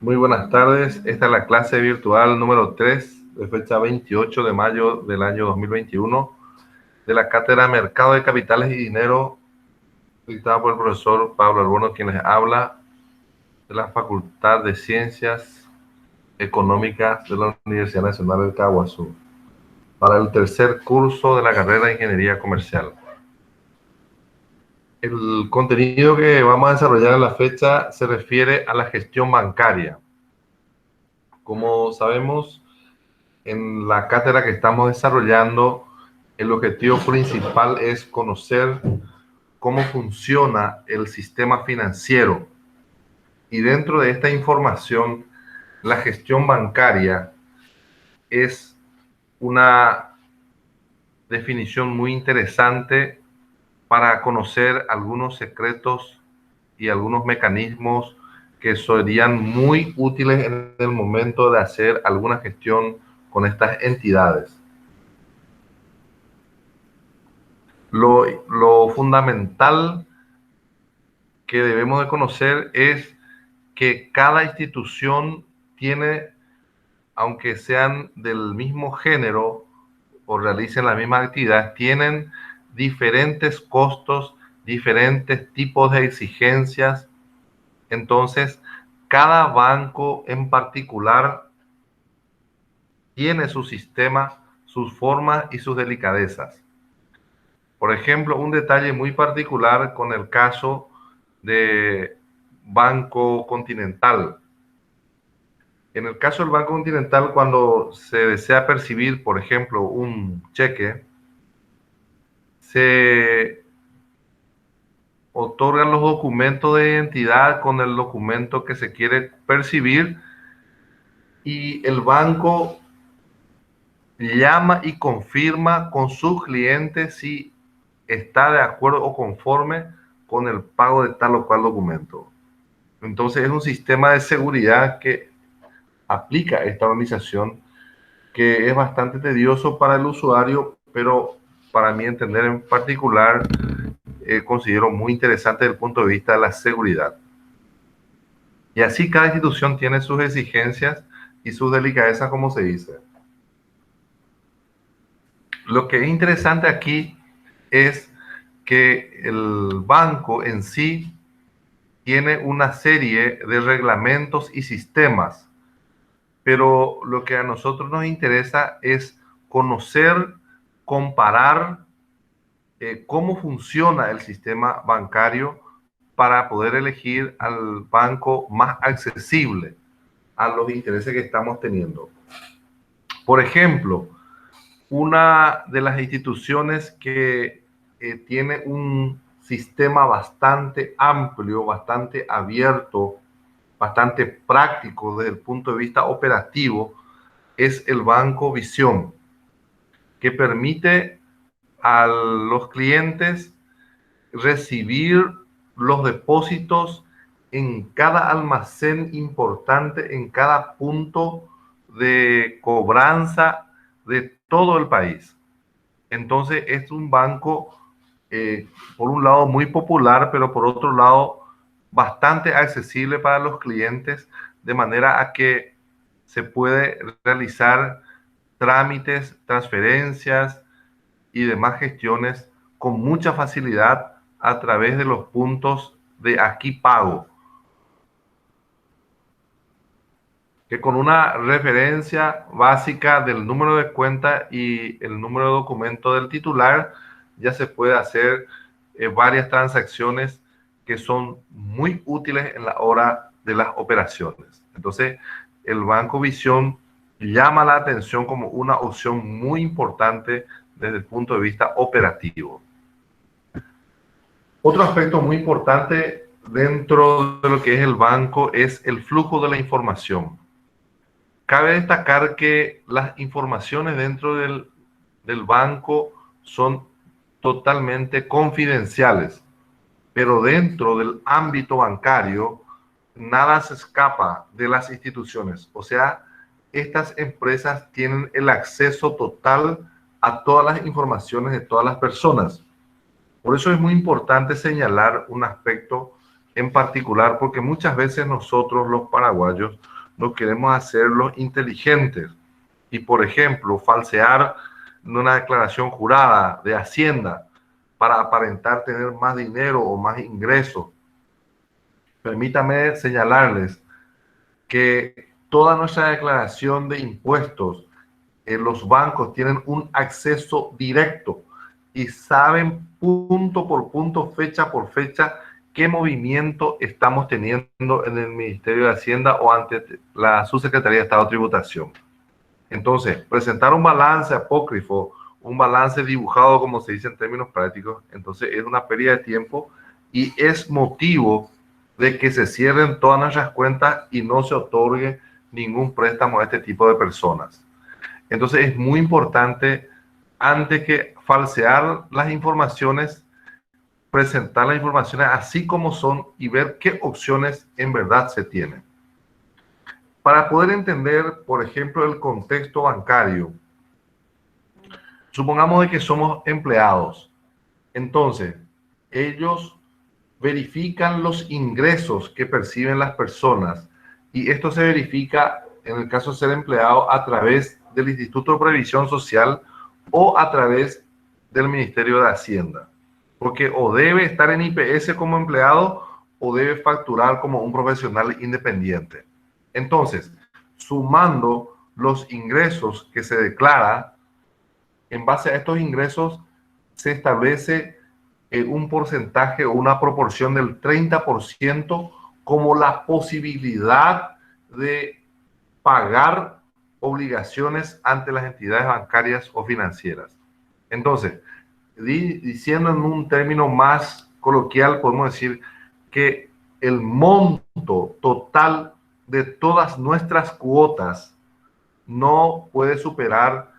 Muy buenas tardes. Esta es la clase virtual número 3 de fecha 28 de mayo del año 2021 de la Cátedra Mercado de Capitales y Dinero, dictada por el profesor Pablo Alborno, quien les habla de la Facultad de Ciencias Económicas de la Universidad Nacional del Caguazú, para el tercer curso de la carrera de Ingeniería Comercial. El contenido que vamos a desarrollar en la fecha se refiere a la gestión bancaria. Como sabemos, en la cátedra que estamos desarrollando, el objetivo principal es conocer cómo funciona el sistema financiero. Y dentro de esta información, la gestión bancaria es una definición muy interesante para conocer algunos secretos y algunos mecanismos que serían muy útiles en el momento de hacer alguna gestión con estas entidades. Lo fundamental que debemos de conocer es que cada institución tiene, aunque sean del mismo género o realicen la misma actividad, tienen diferentes costos, diferentes tipos de exigencias. Entonces, cada banco en particular tiene su sistema, sus formas y sus delicadezas. Por ejemplo, un detalle muy particular con el caso de Banco Continental. En el caso del Banco Continental, cuando se desea percibir, por ejemplo, un cheque, se otorgan los documentos de identidad con el documento que se quiere percibir y el banco llama y confirma con sus clientes si está de acuerdo o conforme con el pago de tal o cual documento. Entonces es un sistema de seguridad que aplica esta organización, que es bastante tedioso para el usuario, pero para mí entender en particular, considero muy interesante desde el punto de vista de la seguridad. Y así cada institución tiene sus exigencias y sus delicadezas, como se dice. Lo que es interesante aquí es que el banco en sí tiene una serie de reglamentos y sistemas, pero lo que a nosotros nos interesa es conocer, comparar cómo funciona el sistema bancario para poder elegir al banco más accesible a los intereses que estamos teniendo. Por ejemplo, una de las instituciones que tiene un sistema bastante amplio, bastante abierto, bastante práctico desde el punto de vista operativo, es el Banco Visión, que permite a los clientes recibir los depósitos en cada almacén importante, en cada punto de cobranza de todo el país. Entonces es un banco, por un lado muy popular, pero por otro lado bastante accesible para los clientes, de manera a que se puede realizar trámites, transferencias y demás gestiones con mucha facilidad a través de los puntos de Aquí Pago, que con una referencia básica del número de cuenta y el número de documento del titular ya se puede hacer varias transacciones que son muy útiles en la hora de las operaciones. Entonces, el Banco Visión llama la atención como una opción muy importante desde el punto de vista operativo. Otro aspecto muy importante dentro de lo que es el banco es el flujo de la información. Cabe destacar que las informaciones dentro del banco son totalmente confidenciales, pero dentro del ámbito bancario nada se escapa de las instituciones. O sea, estas empresas tienen el acceso total a todas las informaciones de todas las personas. Por eso es muy importante señalar un aspecto en particular, porque muchas veces nosotros los paraguayos no queremos hacerlos inteligentes. Y, por ejemplo, falsear una declaración jurada de Hacienda para aparentar tener más dinero o más ingresos. Permítame señalarles que toda nuestra declaración de impuestos, los bancos tienen un acceso directo y saben punto por punto, fecha por fecha, qué movimiento estamos teniendo en el Ministerio de Hacienda o ante la Subsecretaría de Estado de Tributación. Entonces, presentar un balance apócrifo, un balance dibujado, como se dice en términos prácticos, entonces es una pérdida de tiempo y es motivo de que se cierren todas nuestras cuentas y no se otorgue ningún préstamo a este tipo de personas. Entonces es muy importante, antes que falsear las informaciones, presentar las informaciones así como son y ver qué opciones en verdad se tienen. Para poder entender, por ejemplo, el contexto bancario, supongamos de que somos empleados. Entonces, ellos verifican los ingresos que perciben las personas y esto se verifica, en el caso de ser empleado, a través del Instituto de Previsión Social o a través del Ministerio de Hacienda. Porque o debe estar en IPS como empleado o debe facturar como un profesional independiente. Entonces, sumando los ingresos que se declara, en base a estos ingresos se establece un porcentaje o una proporción del 30% como la posibilidad de pagar obligaciones ante las entidades bancarias o financieras. Entonces, diciendo en un término más coloquial, podemos decir que el monto total de todas nuestras cuotas no puede superar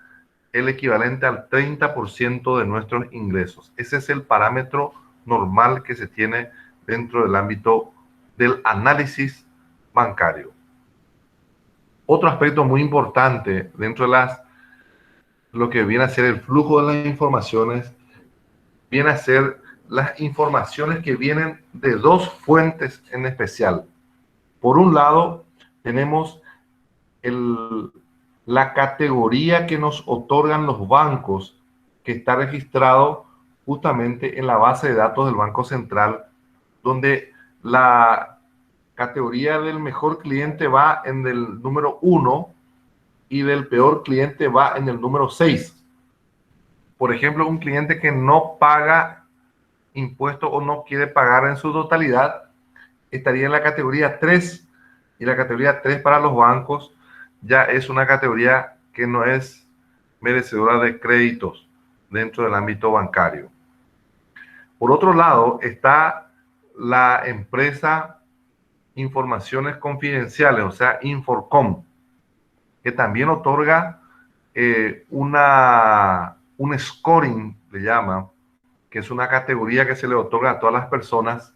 el equivalente al 30% de nuestros ingresos. Ese es el parámetro normal que se tiene dentro del ámbito del análisis bancario. Otro aspecto muy importante dentro de lo que viene a ser el flujo de las informaciones, viene a ser las informaciones que vienen de dos fuentes en especial. Por un lado, tenemos la categoría que nos otorgan los bancos, que está registrado justamente en la base de datos del Banco Central, donde la categoría del mejor cliente va en el número 1 y del peor cliente va en el número 6. Por ejemplo, un cliente que no paga impuestos o no quiere pagar en su totalidad estaría en la categoría 3, y la categoría 3 para los bancos ya es una categoría que no es merecedora de créditos dentro del ámbito bancario. Por otro lado, está la empresa Informaciones Confidenciales, o sea, Inforcom, que también otorga un scoring, le llama, que es una categoría que se le otorga a todas las personas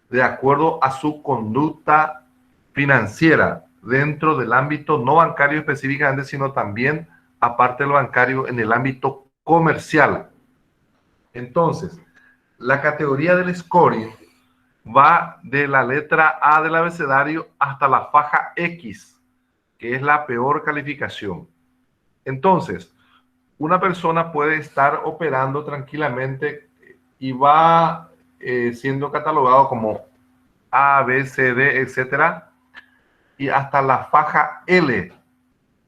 de acuerdo a su conducta financiera dentro del ámbito no bancario específicamente, sino también aparte del bancario en el ámbito comercial. Entonces, la categoría del scoring va de la letra A del abecedario hasta la faja X, que es la peor calificación. Entonces, una persona puede estar operando tranquilamente y va siendo catalogado como A, B, C, D, etcétera, y hasta la faja L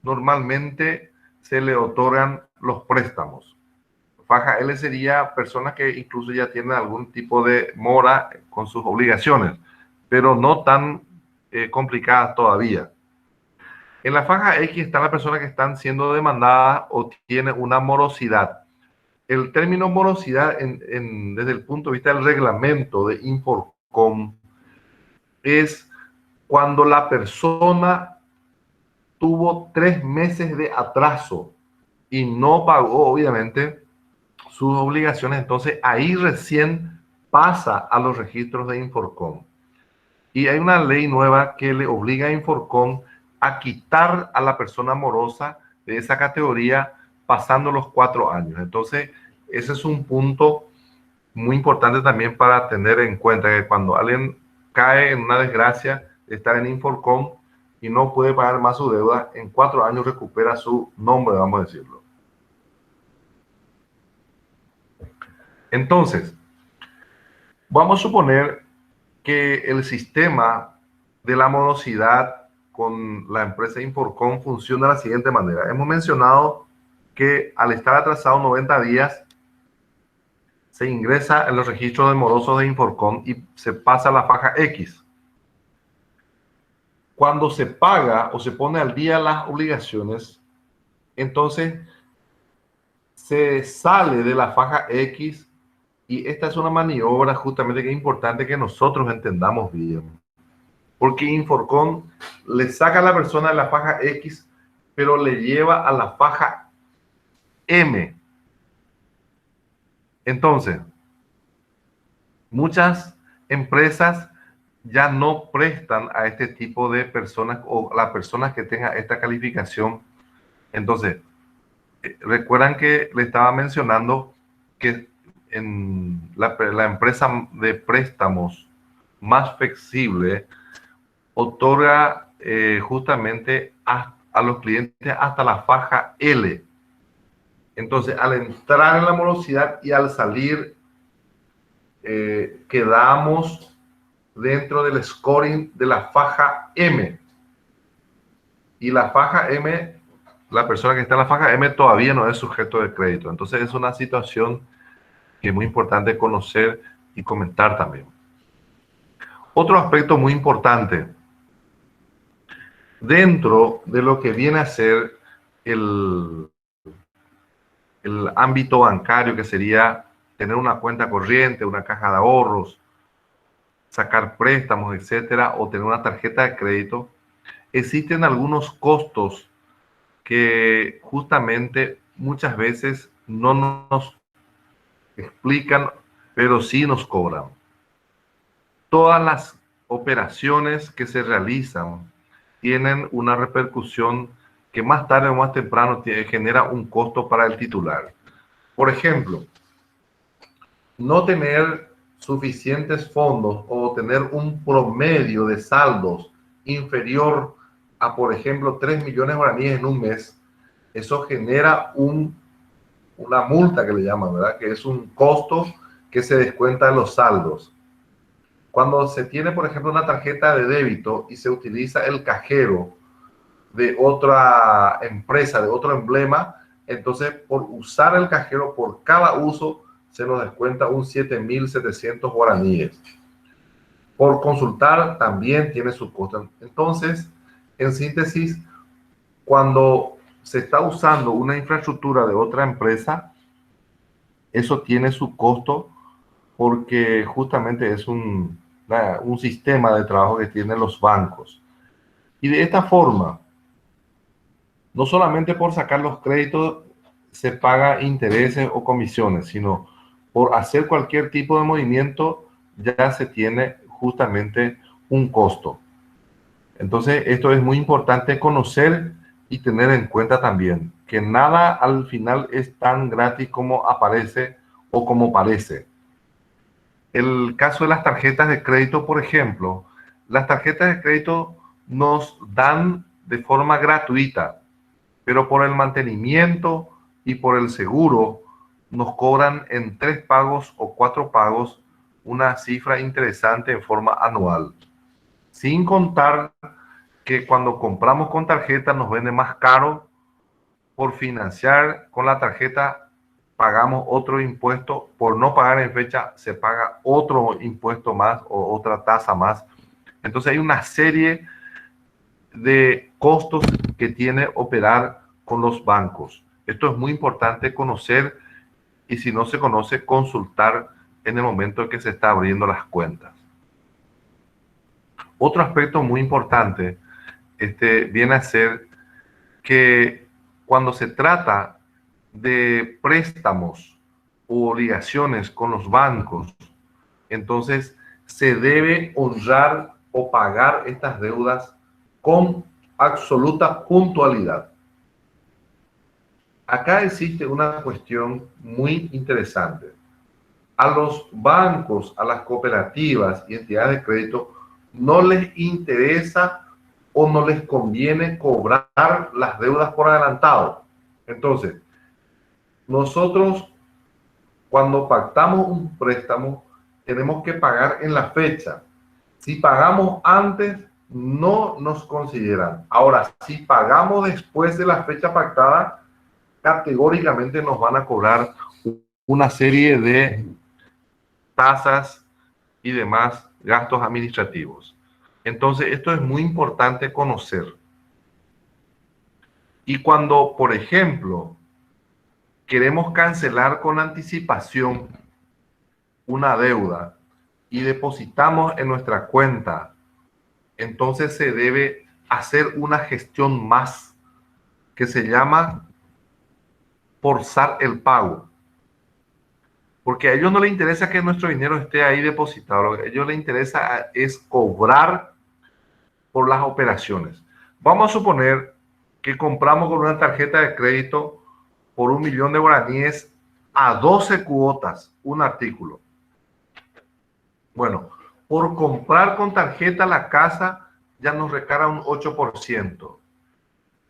normalmente se le otorgan los préstamos. Faja L sería personas que incluso ya tienen algún tipo de mora con sus obligaciones, pero no tan complicadas todavía. En la faja X están las personas que están siendo demandadas o tienen una morosidad. El término morosidad desde el punto de vista del reglamento de Inforcom es cuando la persona tuvo 3 meses de atraso y no pagó, obviamente, sus obligaciones, entonces ahí recién pasa a los registros de Inforcom. Y hay una ley nueva que le obliga a Inforcom a quitar a la persona morosa de esa categoría pasando los 4 años. Entonces, ese es un punto muy importante también para tener en cuenta, que cuando alguien cae en una desgracia de estar en Inforcom, y no puede pagar más su deuda, en 4 años recupera su nombre, vamos a decirlo. Entonces, vamos a suponer que el sistema de la morosidad con la empresa Inforcon funciona de la siguiente manera. Hemos mencionado que al estar atrasado 90 días, se ingresa en los registros de morosos de Inforcon y se pasa a la faja X. Cuando se paga o se pone al día las obligaciones, entonces se sale de la faja X, y esta es una maniobra justamente que es importante que nosotros entendamos bien. Porque Inforcon le saca a la persona de la faja X, pero le lleva a la faja M. Entonces, muchas empresas ya no prestan a este tipo de personas o a las personas que tengan esta calificación. Entonces, recuerdan que le estaba mencionando que en la empresa de préstamos más flexible otorga justamente a los clientes hasta la faja L. Entonces, al entrar en la morosidad y al salir, quedamos dentro del scoring de la faja M. Y la faja M, la persona que está en la faja M todavía no es sujeto de crédito. Entonces, es una situación que es muy importante conocer y comentar también. Otro aspecto muy importante dentro de lo que viene a ser el ámbito bancario, que sería tener una cuenta corriente, una caja de ahorros, sacar préstamos, etcétera, o tener una tarjeta de crédito, existen algunos costos que justamente muchas veces no nos explican, pero sí nos cobran. Todas las operaciones que se realizan tienen una repercusión que más tarde o más temprano genera un costo para el titular. Por ejemplo, no tener suficientes fondos o tener un promedio de saldos inferior a, por ejemplo, 3 millones de guaraníes en un mes, eso genera una multa que le llaman, ¿verdad? Que es un costo que se descuenta de los saldos. Cuando se tiene, por ejemplo, una tarjeta de débito y se utiliza el cajero de otra empresa, de otro emblema, entonces por usar el cajero, por cada uso, se nos descuenta un 7.700 guaraníes. Por consultar también tiene su costo. Entonces, en síntesis, cuando se está usando una infraestructura de otra empresa, eso tiene su costo porque justamente es un sistema de trabajo que tienen los bancos. Y de esta forma, no solamente por sacar los créditos se paga intereses o comisiones, sino por hacer cualquier tipo de movimiento ya se tiene justamente un costo. Entonces, esto es muy importante conocer y tener en cuenta también, que nada al final es tan gratis como aparece o como parece. El caso de las tarjetas de crédito, por ejemplo, las tarjetas de crédito nos dan de forma gratuita, pero por el mantenimiento y por el seguro nos cobran en 3 pagos o 4 pagos una cifra interesante en forma anual. Sin contar que cuando compramos con tarjeta nos vende más caro. Por financiar con la tarjeta pagamos otro impuesto, por no pagar en fecha se paga otro impuesto más o otra tasa más. Entonces hay una serie de costos que tiene operar con los bancos. Esto es muy importante conocer, y si no se conoce, consultar en el momento en que se está abriendo las cuentas. Otro aspecto muy importante viene a ser que cuando se trata de préstamos u obligaciones con los bancos, entonces se debe honrar o pagar estas deudas con absoluta puntualidad. Acá existe una cuestión muy interesante. A los bancos, a las cooperativas y entidades de crédito no les interesa o no les conviene cobrar las deudas por adelantado. Entonces, nosotros cuando pactamos un préstamo, tenemos que pagar en la fecha. Si pagamos antes, no nos consideran. Ahora, si pagamos después de la fecha pactada, categóricamente nos van a cobrar una serie de tasas y demás gastos administrativos. Entonces, esto es muy importante conocer. Y cuando, por ejemplo, queremos cancelar con anticipación una deuda y depositamos en nuestra cuenta, entonces se debe hacer una gestión más que se llama forzar el pago. Porque a ellos no les interesa que nuestro dinero esté ahí depositado, lo que a ellos les interesa es cobrar por las operaciones. Vamos a suponer que compramos con una tarjeta de crédito por 1.000.000 de guaraníes a 12 cuotas un artículo. Bueno, por comprar con tarjeta la casa ya nos recarga un 8%.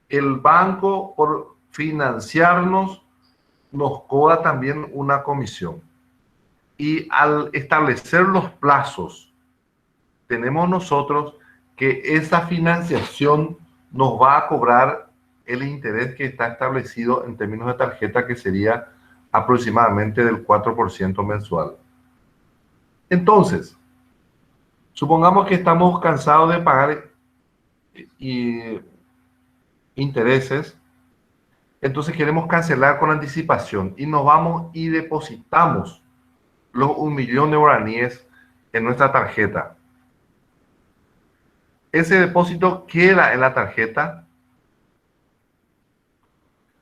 El banco, por financiarnos, nos cobra también una comisión. Y al establecer los plazos, tenemos nosotros que esa financiación nos va a cobrar el interés que está establecido en términos de tarjeta, que sería aproximadamente del 4% mensual. Entonces, supongamos que estamos cansados de pagar intereses, entonces queremos cancelar con anticipación y nos vamos y depositamos los 1.000.000 de guaraníes en nuestra tarjeta. Ese depósito queda en la tarjeta,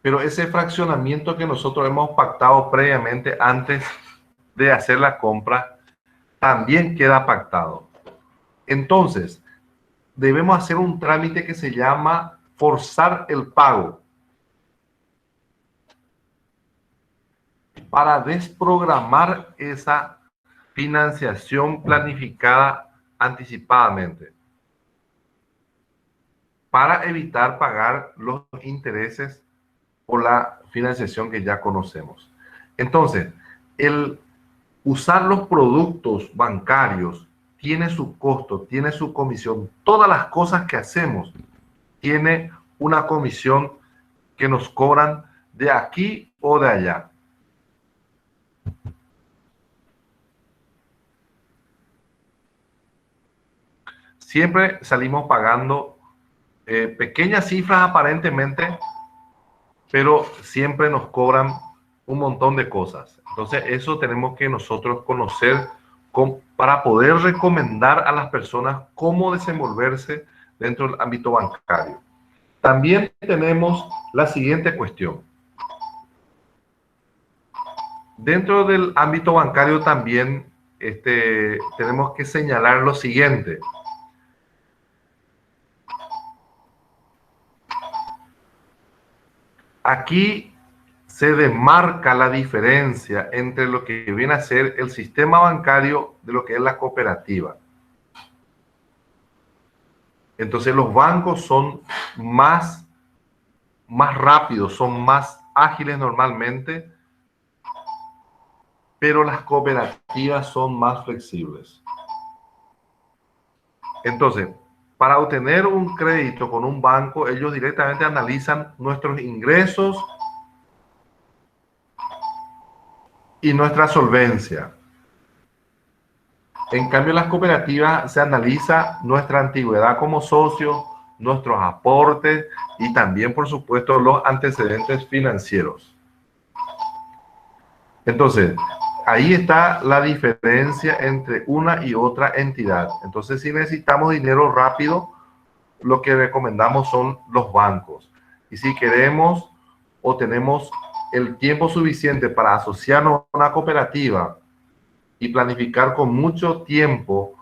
pero ese fraccionamiento que nosotros hemos pactado previamente antes de hacer la compra también queda pactado. Entonces, debemos hacer un trámite que se llama forzar el pago para desprogramar esa financiación planificada anticipadamente, para evitar pagar los intereses por la financiación que ya conocemos. Entonces, el usar los productos bancarios tiene su costo, tiene su comisión. Todas las cosas que hacemos tiene una comisión que nos cobran de aquí o de allá. Siempre salimos pagando pequeñas cifras aparentemente, pero siempre nos cobran un montón de cosas. Entonces, eso tenemos que nosotros conocer para poder recomendar a las personas cómo desenvolverse dentro del ámbito bancario. También tenemos la siguiente cuestión. Dentro del ámbito bancario también tenemos que señalar lo siguiente. Aquí se demarca la diferencia entre lo que viene a ser el sistema bancario de lo que es la cooperativa. Entonces los bancos son más rápidos, son más ágiles normalmente, pero las cooperativas son más flexibles. Entonces, para obtener un crédito con un banco, ellos directamente analizan nuestros ingresos y nuestra solvencia. En cambio, en las cooperativas se analiza nuestra antigüedad como socio, nuestros aportes y también, por supuesto, los antecedentes financieros. Entonces, ahí está la diferencia entre una y otra entidad. Entonces, si necesitamos dinero rápido, lo que recomendamos son los bancos. Y si queremos o tenemos el tiempo suficiente para asociarnos a una cooperativa y planificar con mucho tiempo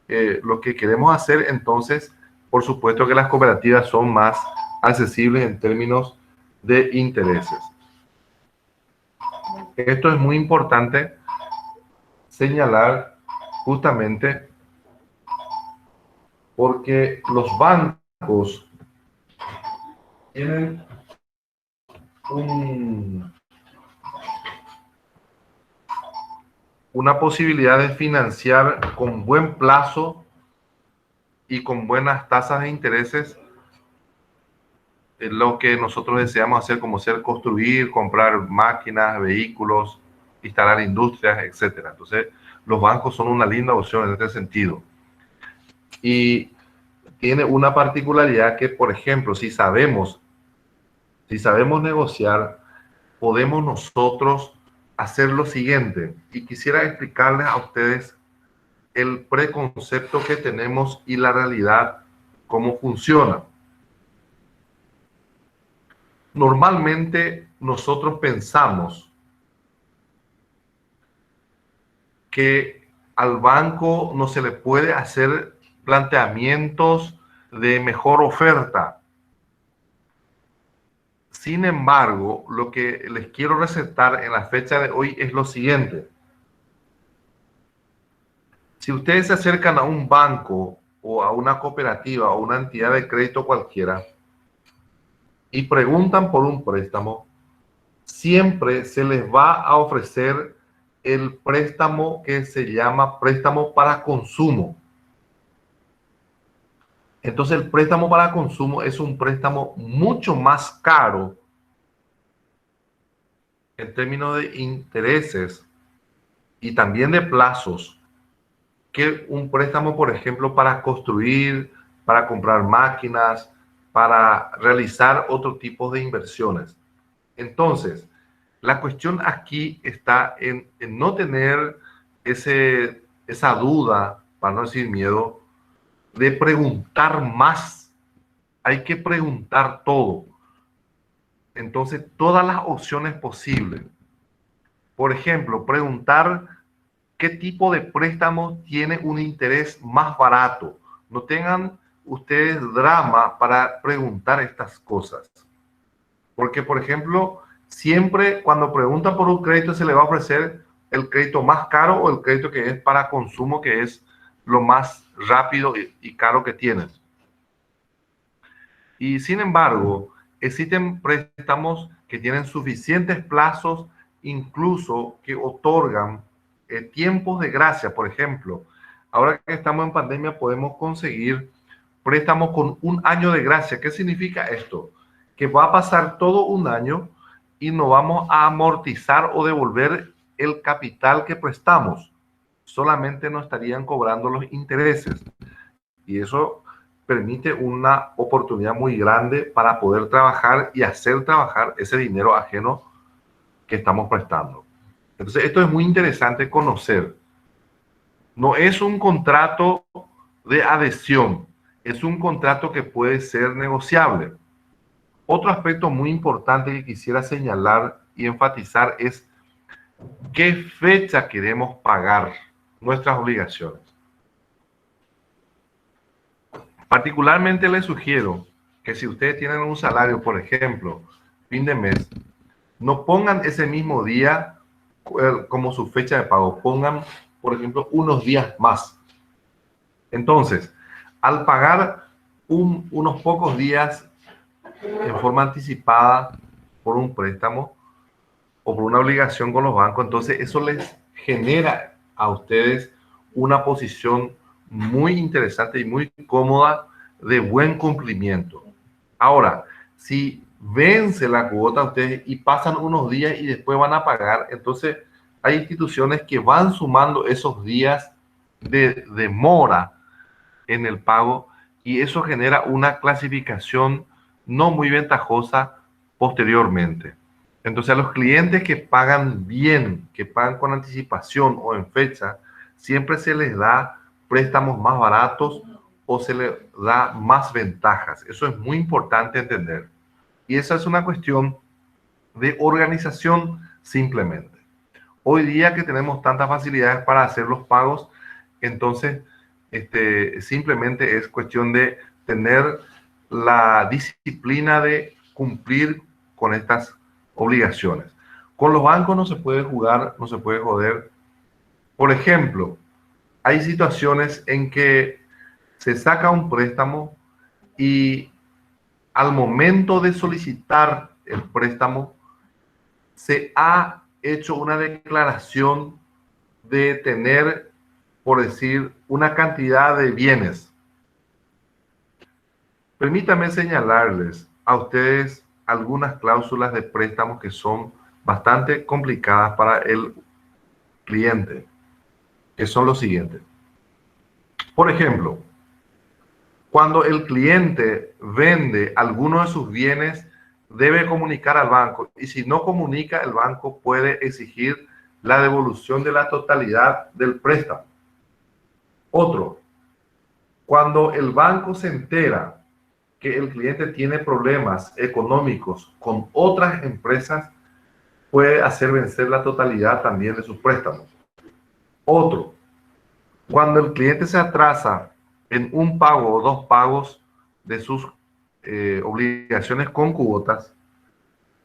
lo que queremos hacer, entonces, por supuesto que las cooperativas son más accesibles en términos de intereses. Esto es muy importante señalar justamente porque los bancos bancos tienen una posibilidad de financiar con buen plazo y con buenas tasas de intereses lo que nosotros deseamos hacer, como ser construir, comprar máquinas, vehículos, instalar industrias, etcétera. Entonces, los bancos son una linda opción en este sentido. Y tiene una particularidad que, por ejemplo, si sabemos negociar, podemos nosotros hacer lo siguiente. Y quisiera explicarles a ustedes el preconcepto que tenemos y la realidad, cómo funciona. Normalmente nosotros pensamos que al banco no se le puede hacer planteamientos de mejor oferta. Sin embargo, lo que les quiero resaltar en la fecha de hoy es lo siguiente. Si ustedes se acercan a un banco o a una cooperativa o una entidad de crédito cualquiera y preguntan por un préstamo, siempre se les va a ofrecer el préstamo que se llama préstamo para consumo. Entonces el préstamo para consumo es un préstamo mucho más caro en términos de intereses y también de plazos que un préstamo, por ejemplo, para construir, para comprar máquinas, para realizar otro tipo de inversiones. Entonces, la cuestión aquí está en no tener esa duda, para no decir miedo, de preguntar más. Hay que preguntar todo. Entonces, todas las opciones posibles. Por ejemplo, preguntar qué tipo de préstamo tiene un interés más barato. No tengan ustedes drama para preguntar estas cosas. Porque, por ejemplo, siempre cuando preguntan por un crédito se le va a ofrecer el crédito más caro o el crédito que es para consumo, que es lo más rápido y caro que tienen. Y sin embargo, existen préstamos que tienen suficientes plazos, incluso que otorgan tiempos de gracia. Por ejemplo, ahora que estamos en pandemia podemos conseguir préstamos con un año de gracia. ¿Qué significa esto? Que va a pasar todo un año y no vamos a amortizar o devolver el capital que prestamos. Solamente nos estarían cobrando los intereses. Y eso permite una oportunidad muy grande para poder trabajar y hacer trabajar ese dinero ajeno que estamos prestando. Entonces, esto es muy interesante conocer. No es un contrato de adhesión, es un contrato que puede ser negociable. Otro aspecto muy importante que quisiera señalar y enfatizar es qué fecha queremos pagar nuestras obligaciones. Particularmente les sugiero que si ustedes tienen un salario, por ejemplo, fin de mes, no pongan ese mismo día como su fecha de pago, pongan, por ejemplo, unos días más. Entonces, al pagar unos pocos días en forma anticipada por un préstamo o por una obligación con los bancos, entonces eso les genera a ustedes una posición muy interesante y muy cómoda de buen cumplimiento. Ahora, si vence la cuota ustedes y pasan unos días y después van a pagar, entonces hay instituciones que van sumando esos días de demora en el pago y eso genera una clasificación no muy ventajosa posteriormente. Entonces a los clientes que pagan bien, que pagan con anticipación o en fecha, siempre se les da préstamos más baratos o se les da más ventajas. Eso es muy importante entender. Y esa es una cuestión de organización simplemente. Hoy día que tenemos tantas facilidades para hacer los pagos, entonces simplemente es cuestión de tener la disciplina de cumplir con estas obligaciones. Con los bancos no se puede jugar, no se puede joder. Por ejemplo, hay situaciones en que se saca un préstamo y al momento de solicitar el préstamo, se ha hecho una declaración de tener, por decir, una cantidad de bienes. Permítanme señalarles a ustedes algunas cláusulas de préstamos que son bastante complicadas para el cliente, que son los siguientes. Por ejemplo, cuando el cliente vende alguno de sus bienes, debe comunicar al banco, y si no comunica, el banco puede exigir la devolución de la totalidad del préstamo. Otro, cuando el banco se entera que el cliente tiene problemas económicos con otras empresas, puede hacer vencer la totalidad también de sus préstamos. Otro, cuando el cliente se atrasa en un pago o dos pagos de sus obligaciones con cuotas,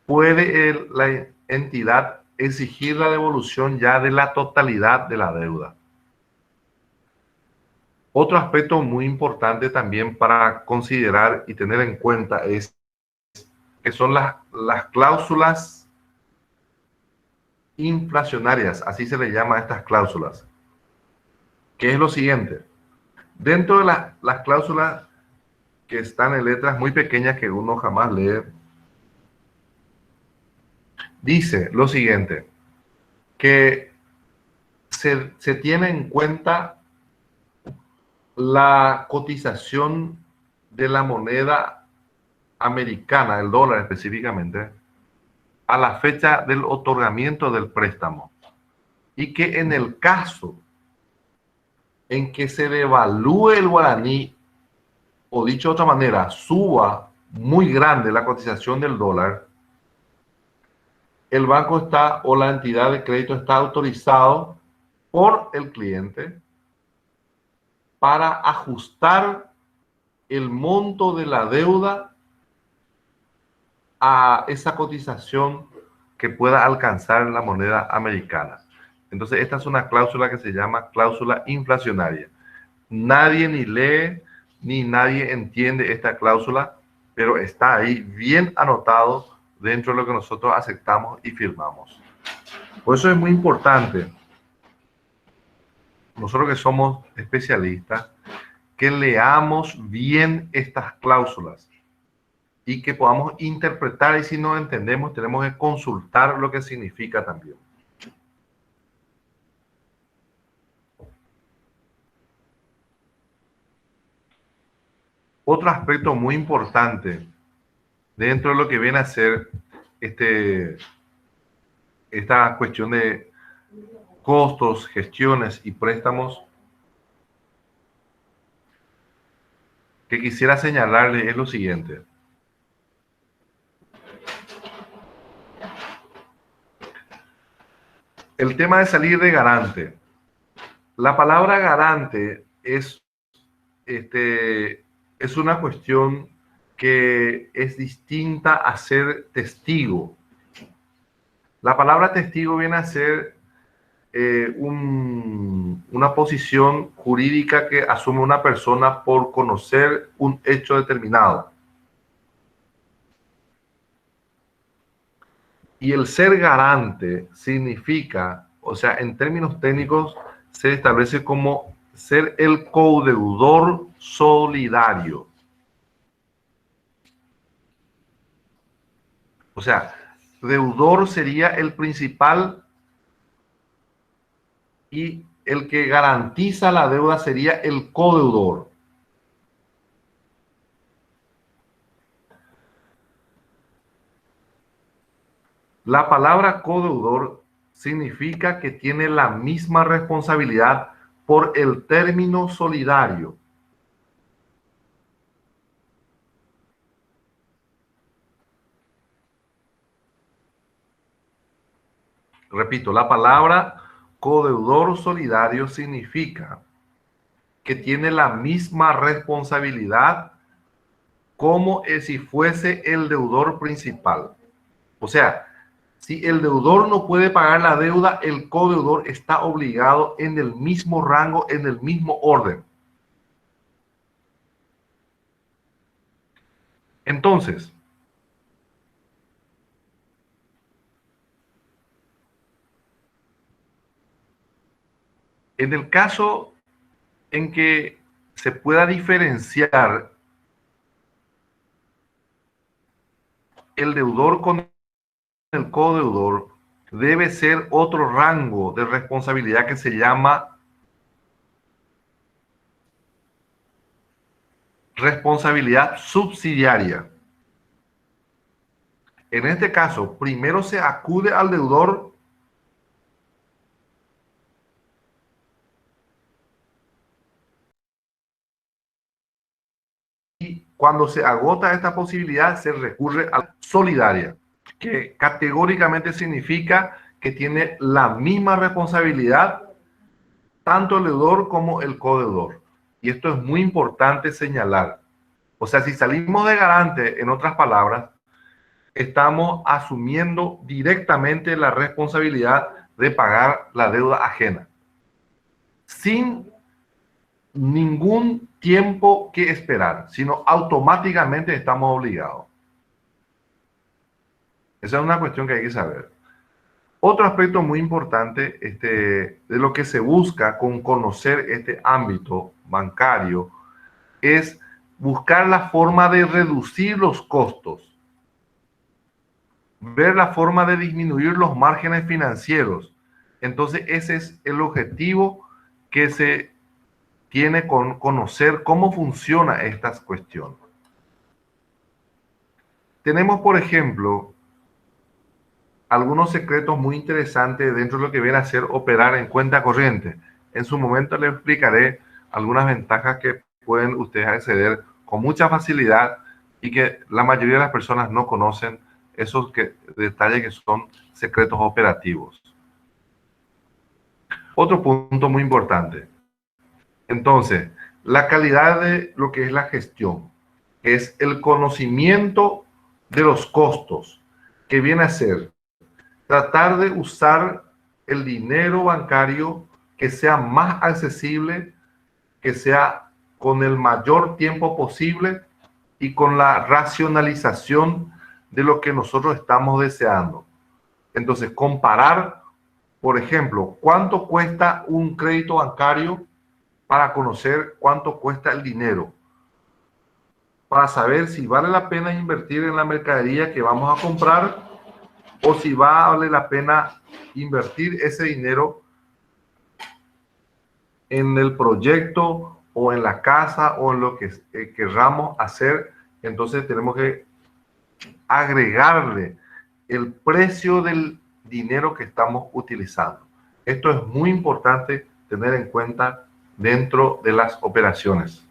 puede la entidad exigir la devolución ya de la totalidad de la deuda. Otro aspecto muy importante también para considerar y tener en cuenta es que son las cláusulas inflacionarias, así se le llama a estas cláusulas, que es lo siguiente. Dentro de las cláusulas que están en letras muy pequeñas que uno jamás lee, dice lo siguiente, que se tiene en cuenta la cotización de la moneda americana, el dólar específicamente, a la fecha del otorgamiento del préstamo, y que en el caso en que se devalúe el guaraní, o dicho de otra manera, suba muy grande la cotización del dólar, el banco está o la entidad de crédito está autorizado por el cliente para ajustar el monto de la deuda a esa cotización que pueda alcanzar la moneda americana. Entonces, esta es una cláusula que se llama cláusula inflacionaria. Nadie ni lee ni nadie entiende esta cláusula, pero está ahí bien anotado dentro de lo que nosotros aceptamos y firmamos. Por eso es muy importante, nosotros que somos especialistas, que leamos bien estas cláusulas y que podamos interpretar, y si no entendemos, tenemos que consultar lo que significa también. Otro aspecto muy importante dentro de lo que viene a ser esta cuestión de costos, gestiones y préstamos, que quisiera señalarle es lo siguiente. El tema de salir de garante. La palabra garante es una cuestión que es distinta a ser testigo. La palabra testigo viene a ser una posición jurídica que asume una persona por conocer un hecho determinado. Y el ser garante significa, o sea, en términos técnicos, se establece como ser el codeudor solidario. O sea, deudor sería el principal y el que garantiza la deuda sería el codeudor. La palabra codeudor significa que tiene la misma responsabilidad por el término solidario. Repito, la palabra codeudor solidario significa que tiene la misma responsabilidad como si fuese el deudor principal. O sea, si el deudor no puede pagar la deuda, el codeudor está obligado en el mismo rango, en el mismo orden. Entonces, en el caso en que se pueda diferenciar el deudor con el codeudor, debe ser otro rango de responsabilidad que se llama responsabilidad subsidiaria. En este caso, primero se acude al deudor y cuando se agota esta posibilidad se recurre a la solidaria, que categóricamente significa que tiene la misma responsabilidad tanto el deudor como el codeudor. Y esto es muy importante señalar. O sea, si salimos de garante, en otras palabras, estamos asumiendo directamente la responsabilidad de pagar la deuda ajena, sin ningún tiempo que esperar, sino automáticamente estamos obligados. Esa es una cuestión que hay que saber. Otro aspecto muy importante de lo que se busca con conocer este ámbito bancario es buscar la forma de reducir los costos, ver la forma de disminuir los márgenes financieros. Entonces, ese es el objetivo que se tiene con conocer cómo funcionan estas cuestiones. Tenemos, por ejemplo, algunos secretos muy interesantes dentro de lo que viene a ser operar en cuenta corriente. En su momento les explicaré algunas ventajas que pueden ustedes acceder con mucha facilidad y que la mayoría de las personas no conocen esos detalles que son secretos operativos. Otro punto muy importante. Entonces, la calidad de lo que es la gestión es el conocimiento de los costos, que viene a ser tratar de usar el dinero bancario que sea más accesible, que sea con el mayor tiempo posible y con la racionalización de lo que nosotros estamos deseando. Entonces, comparar, por ejemplo, cuánto cuesta un crédito bancario para conocer cuánto cuesta el dinero, para saber si vale la pena invertir en la mercadería que vamos a comprar o si vale la pena invertir ese dinero en el proyecto o en la casa o en lo que querramos hacer. Entonces tenemos que agregarle el precio del dinero que estamos utilizando. Esto es muy importante tener en cuenta dentro de las operaciones.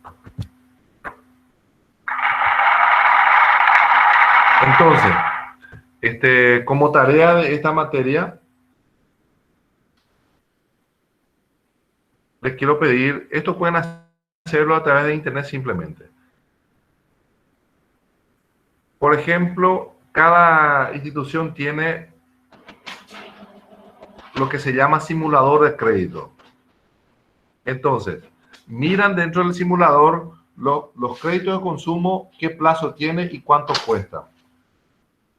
Entonces, como tarea de esta materia, les quiero pedir, esto pueden hacerlo a través de internet simplemente. Por ejemplo, cada institución tiene lo que se llama simulador de crédito. Entonces, miran dentro del simulador los créditos de consumo, qué plazo tiene y cuánto cuesta.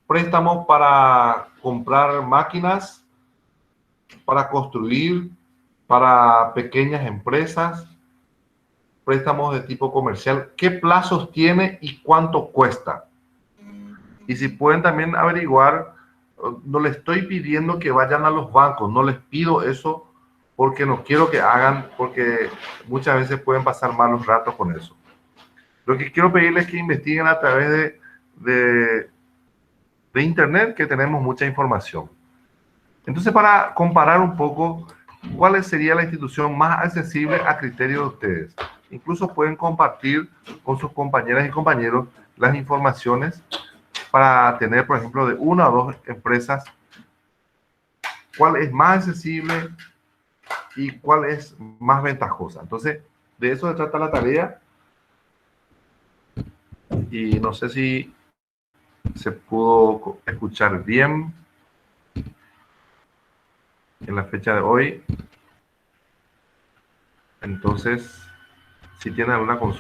Préstamos para comprar máquinas, para construir, para pequeñas empresas, préstamos de tipo comercial, qué plazos tiene y cuánto cuesta. Y si pueden también averiguar, no les estoy pidiendo que vayan a los bancos, no les pido eso porque no quiero que hagan, porque muchas veces pueden pasar malos ratos con eso. Lo que quiero pedirles es que investiguen a través de internet, que tenemos mucha información. Entonces, para comparar un poco, ¿cuál sería la institución más accesible a criterio de ustedes? Incluso pueden compartir con sus compañeras y compañeros las informaciones para tener, por ejemplo, de una o dos empresas, cuál es más accesible y cuál es más ventajosa. Entonces, de eso se trata la tarea. Y no sé si se pudo escuchar bien en la fecha de hoy. Entonces, si tienen alguna consulta,